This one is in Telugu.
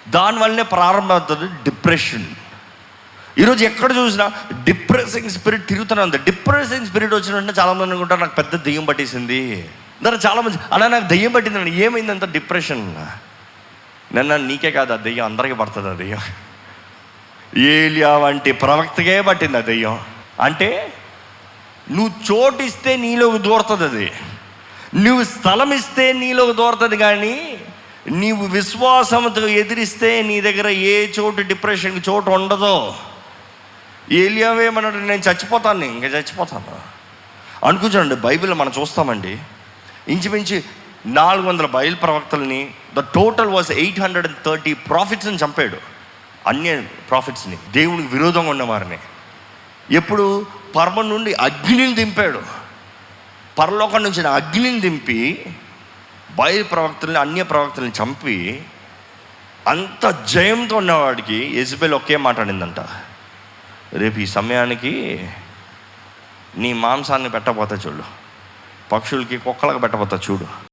దానివల్లనే ప్రారంభమవుతుంది డిప్రెషన్. ఈరోజు ఎక్కడ చూసినా డిప్రెసింగ్ స్పిరిట్ తిరుగుతూనే ఉంది. డిప్రెసింగ్ స్పిరిట్ వచ్చిన వెంటనే చాలామంది అనుకుంటారు నాకు పెద్ద దెయ్యం పట్టేసింది. దాని చాలామంది అలా నాకు దెయ్యం పట్టిందండి. ఏమైందంత డిప్రెషన్? నిన్న నీకే కాదు, ఆ దెయ్యం అందరికీ పడుతుంది. ఆ దెయ్యం ఏలియా వంటి ప్రవక్తకే పట్టింది ఆ దెయ్యం. అంటే నువ్వు చోటిస్తే నీలోకి దూరుతుంది, అది నువ్వు స్థలం ఇస్తే నీలోకి దూరుతుంది. కానీ నీవు విశ్వాసంతో ఎదిరిస్తే నీ దగ్గర ఏ చోటు డిప్రెషన్కి చోటు ఉండదు. ఏలియావేమన్నాడు, నేను చచ్చిపోతాను, ఇంకా చచ్చిపోతాను అనుకుంటానండి. బైబిల్లో మనం చూస్తామండి, ఇంచుమించి 400 బయలు ప్రవక్తల్ని, ద టోటల్ వాజ్ 830 ప్రాఫిట్స్ని చంపాడు. అన్య ప్రాఫిట్స్ని, దేవునికి విరోధంగా ఉన్నవారిని. ఎప్పుడు పరమ నుండి అగ్నిని దింపాడు, పరలోకం నుంచి అగ్నిని దింపి బయలు ప్రవక్తల్ని, అన్య ప్రవక్తల్ని చంపి అంత జయంతో ఉన్నవాడికి యెజబెల్ ఒకే మాట్లాడిందంట, రేపు ఈ సమయానికి నీ మాంసాన్ని పెట్టబోతా చూడు, పక్షులకి కుక్కలకు పెట్టబోతా చూడు.